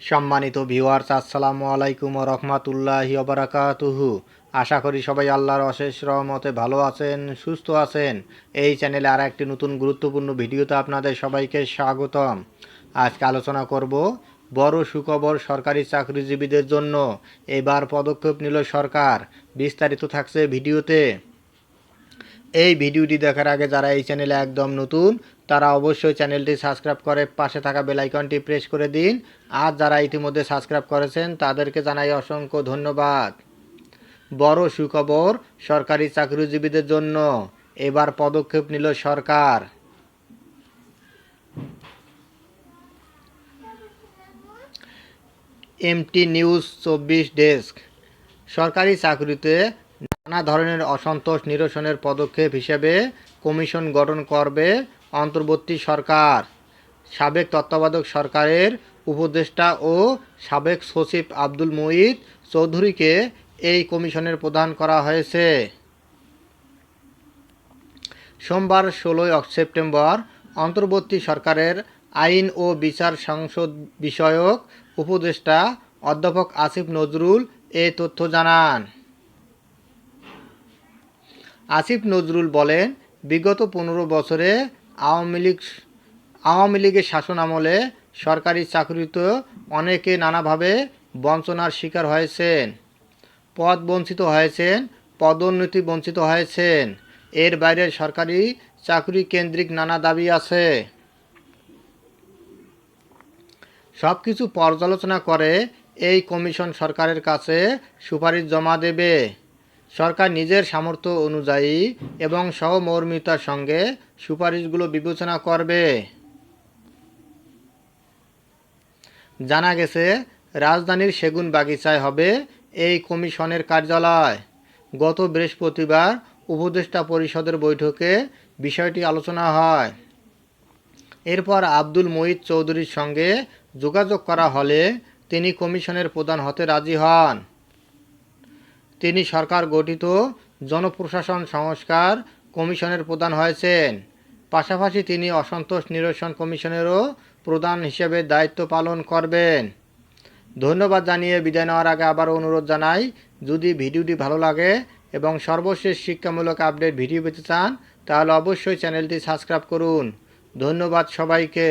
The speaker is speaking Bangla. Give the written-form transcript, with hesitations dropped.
সম্মানিত ভিউয়ার্স, আসসালামু আলাইকুম ওয়া রাহমাতুল্লাহি ওয়া বারাকাতুহু। আশা করি সবাই আল্লাহর অশেষ রহমতে ভালো আছেন, সুস্থ আছেন। এই চ্যানেলে আর একটি নতুন গুরুত্বপূর্ণ ভিডিওতে আপনাদের সবাইকে স্বাগতম। আজকে আলোচনা করব বড় সুখবর সরকারি চাকরিজীবীদের জন্য। এবার পদক্ষেপ নিল সরকার। বিস্তারিত থাকছে ভিডিওতে। এই ভিডিওটি দেখার আগে যারা এই চ্যানেলে একদম নতুন তারা অবশ্যই চ্যানেলটি সাবস্ক্রাইব করে পাশে থাকা বেল আইকনটি প্রেস করে দিন। আর যারা ইতিমধ্যে সাবস্ক্রাইব করেছেন তাদেরকে জানাই অসংখ্য ধন্যবাদ। বড় সুখবর সরকারি চাকরিজীবীদের জন্য। এবার পদক্ষেপ নিল সরকার। MT news 24 desk. সরকারি চাকরিতে নানা ধরনের অসন্তোষ নিরসনের পদক্ষেপ হিসেবে কমিশন গঠন করবে অন্তর্বর্তী সরকার। সাবেক তত্ত্বাবধায়ক সরকারের উপদেষ্টা ও সাবেক সচিব আব্দুল মুঈত চৌধুরীকে এই কমিশনের প্রধান করা হয়েছে। সোমবার 16 সেপ্টেম্বর অন্তর্বর্তী সরকারের আইন ও বিচার সংসদ বিষয়ক উপদেষ্টা অধ্যাপক আসিফ নজরুল এ তথ্য জানান। আসিফ নজরুল বলেন, বিগত 15 বছরে আওয়ামী লীগের শাসন আমলে সরকারি চাকরিতে অনেকে নানাভাবে বঞ্চনার শিকার হয়েছেন, পদ বঞ্চিত হয়েছেন, পদোন্নতি বঞ্চিত হয়েছেন। এর বাইরে সরকারি চাকরি কেন্দ্রিক নানা দাবি আছে। সব কিছু পর্যালোচনা করে এই কমিশন সরকারের কাছে সুপারিশ জমা দেবে। সরকার নিজের সামর্থ্য অনুযায়ী এবং সহমর্মিতার সঙ্গে সুপারিশগুলো বিবেচনা করবে। জানা গেছে, রাজধানীর সেগুনবাগিচায় হবে এই কমিশনের কার্যালয়। গত বৃহস্পতিবার উপদেষ্টা পরিষদের বৈঠকে বিষয়টি আলোচনা হয়। এরপর আব্দুল মুঈত চৌধুরীর সঙ্গে যোগাযোগ করা হলে তিনি কমিশনের প্রধান হতে রাজি হন। তিনি সরকার গঠিত জনপ্রশাসন সংস্কার কমিশনের প্রধান হয়েছেন। পাশাপাশি তিনি অসন্তোষ নিরসন কমিশনেরও প্রধান হিসেবে দায়িত্ব পালন করবেন। ধন্যবাদ জানিয়ে বিদায় নেওয়ার আগে আবার অনুরোধ জানাই, যদি ভিডিওটি ভালো লাগে এবং সর্বশেষ শিক্ষামূলক আপডেট ভিডিও পেতে চান তাহলে অবশ্যই চ্যানেলটি সাবস্ক্রাইব করুন। ধন্যবাদ সবাইকে।